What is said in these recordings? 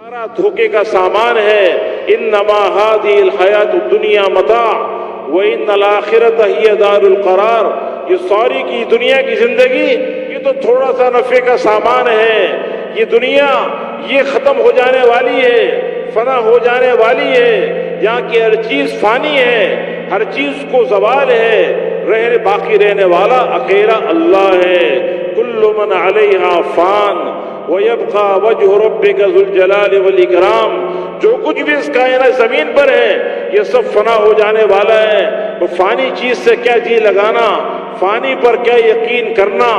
सारा धोखे का सामान है। इन्नमा हादिहिल हयातुद दुनिया मता व इन्नल आखिरत हिय दारुल करार। ये सारी की दुनिया की जिंदगी ये तो थोड़ा सा नफे का सामान है। ये दुनिया ये खत्म हो जाने वाली है, फना हो जाने वाली है। यहाँ की हर चीज फानी है, हर चीज को ज़वाल है, रहने बाकी रहने वाला अकेला अल्लाह है। कुल्लु मन अलैहा फान व यबका वजहु रब्बिका ज़ुल जलाल वल इकराम। जो कुछ भी इस कायनात ज़मीन पर है ये सब फना हो जाने वाला है। तो फानी चीज से क्या जी लगाना, फानी पर क्या यकीन करना,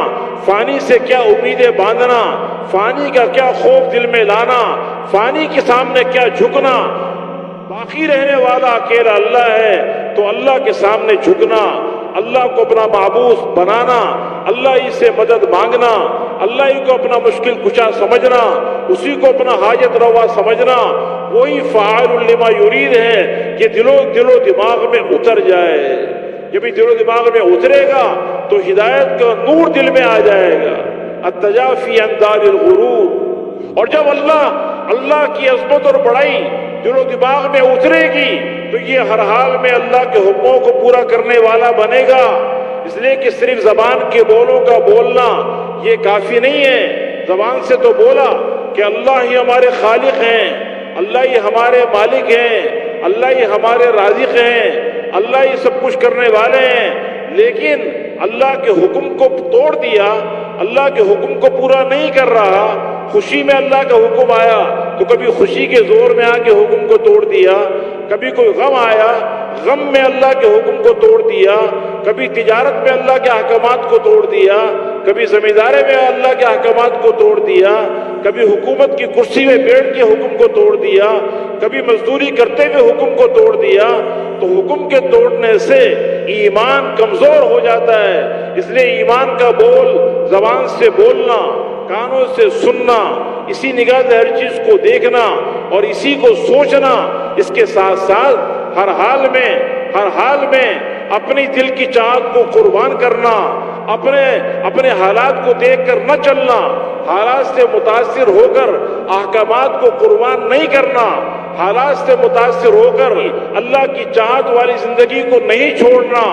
फानी से क्या उम्मीदें बांधना, फानी का क्या खौफ दिल में लाना, फानी के सामने क्या झुकना। बाकी रहने वाला अकेला अल्लाह है। तो अल्लाह के सामने झुकना, अल्लाह को अपना माबूद बनाना, अल्लाह ही से मदद मांगना, अल्लाह ही को अपना मुश्किल कुशा समझना, उसी को अपना हाजत रवा समझना, वही फ़ाइलुल लिमा युरीद है कि दिलो दिमाग में उतर जाए। जब भी दिलो दिमाग में उतरेगा तो हिदायत का नूर दिल में आ जाएगा। अत्तजाफी अंदारिल गुरूर। और जब अल्लाह की अज़मत और बड़ाई दिलो दिमाग में उतरेगी तो ये हर हाल में अल्लाह के हुक्मों को पूरा करने वाला बनेगा। इसलिए कि सिर्फ जबान के बोलों का बोलना ये काफी नहीं है। जबान से तो बोला कि अल्लाह ही हमारे खालिक हैं, अल्लाह ही हमारे मालिक हैं, अल्लाह ही हमारे राज़िक हैं, अल्लाह ही सब कुछ करने वाले हैं। लेकिन अल्लाह के हुक्म को तोड़ दिया, अल्लाह के हुक्म को पूरा नहीं कर रहा। खुशी में अल्लाह का हुक्म आया तो कभी खुशी के जोर में आके हुक्म को तोड़ दिया, कभी कोई गम आया गम में अल्लाह के हुक्म को तोड़ दिया, कभी तिजारत में अल्लाह के अहकामात को तोड़ दिया, कभी जमींदारी में अल्लाह के अहकामात को तोड़ दिया, कभी हुकूमत की कुर्सी में बैठ के हुक्म को तोड़ दिया, कभी मजदूरी करते हुए हुक्म को तोड़ दिया। तो हुक्म के तोड़ने से ईमान कमजोर हो जाता है। इसलिए ईमान का बोल जबान से बोलना, कानों से सुनना, इसी निगाह से हर चीज को देखना और इसी को सोचना, इसके साथ साथ हर हाल में अपनी दिल की चाहत को कुर्बान करना, अपने हालात को देखकर न चलना, हालात से मुतासिर होकर अहकामात को कुर्बान नहीं करना, हालात से मुतासिर होकर अल्लाह की चाहत वाली जिंदगी को नहीं छोड़ना,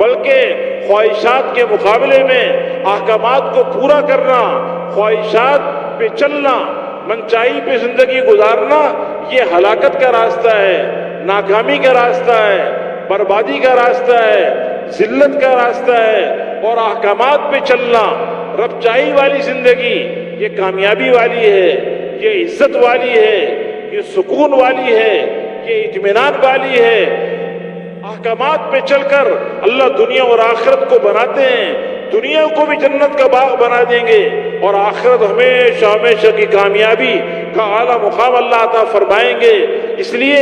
बल्कि ख्वाहिशात के मुकाबले में अहकामात को पूरा करना, ख्वाहिशात पे चलना, मनचाही पे जिंदगी गुजारना, ये हलाकत का रास्ता है, नाकामी का रास्ता है, बर्बादी का रास्ता है, जिल्लत का रास्ता है। और अहकामात पे चलना, रबचाही वाली जिंदगी ये कामयाबी वाली है, ये इज्जत वाली है, ये सुकून वाली है, ये इत्मीनान वाली है। अहकामात पे चलकर अल्लाह दुनिया और आखिरत को बनाते हैं। दुनिया को भी जन्नत का बाग बना देंगे और आखिरत हमेशा हमेशा की कामयाबी का आला मुकाम अल्लाह अता फरमाएंगे। इसलिए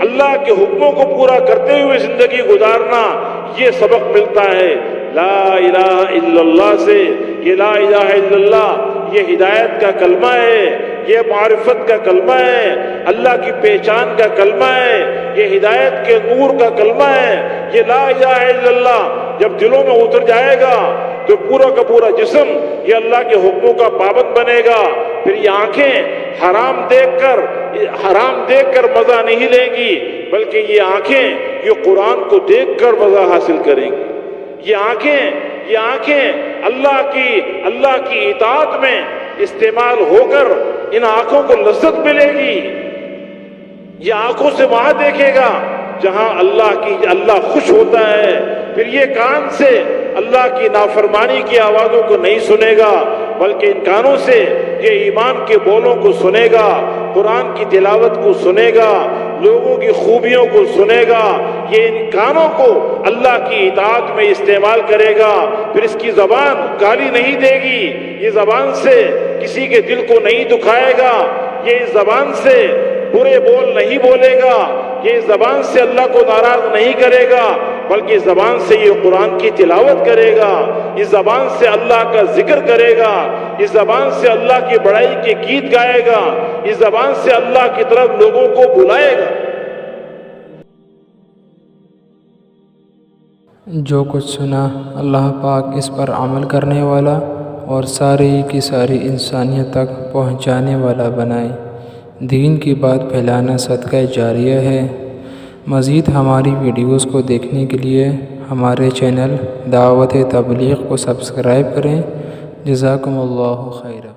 अल्लाह के हुक्मों को पूरा करते हुए जिंदगी गुजारना, ये सबक मिलता है ला इलाहा इल्लल्लाह से। ये ला इलाहा इल्लल्लाह ये हिदायत का कलमा है, ये मारिफत का कलमा है, अल्लाह की पहचान का कलमा है, ये हिदायत के नूर का कलमा है। ये ला इलाहा इल्लल्लाह जब दिलों में उतर जाएगा तो पूरा का पूरा जिस्म ये अल्लाह के हुक्मों का पाबंद बनेगा। फिर ये आंखें हराम देखकर मजा नहीं लेंगी, बल्कि ये आंखें ये कुरान को देखकर मजा हासिल करेंगी। ये आंखें अल्लाह की इताअत में इस्तेमाल होकर इन आंखों को लज्जत मिलेगी। ये आंखों से वहां देखेगा जहां अल्लाह खुश होता है। फिर ये कान से अल्लाह की नाफरमानी की आवाजों को नहीं सुनेगा, बल्कि इन कानों से ये ईमान के बोलों को सुनेगा, कुरान की तिलावत को सुनेगा, लोगों की खूबियों को सुनेगा। ये इन कानों को अल्लाह की इताअत में इस्तेमाल करेगा। फिर इसकी जबान गाली नहीं देगी, ये जबान से किसी के दिल को नहीं दुखाएगा, ये इस जबान से बुरे बोल नहीं बोलेगा, ये इस जबान से अल्लाह को नाराज नहीं करेगा, बल्कि इस जबान से ये कुरान की तिलावत करेगा, इस जबान से अल्लाह का जिक्र करेगा, इस जबान से अल्लाह की बड़ाई के गीत गाएगा, इस जबान से अल्लाह की तरफ लोगों को बुलाएगा। जो कुछ सुना अल्लाह पाक इस पर अमल करने वाला और सारी की सारी इंसानियत तक पहुँचाने वाला बनाए। دین کی بات پھیلانا صدقہ جاریہ ہے۔ مزید ہماری ویڈیوز کو دیکھنے کے لیے ہمارے چینل دعوت تبلیغ کو سبسکرائب کریں۔ جزاکم اللہ خیرا۔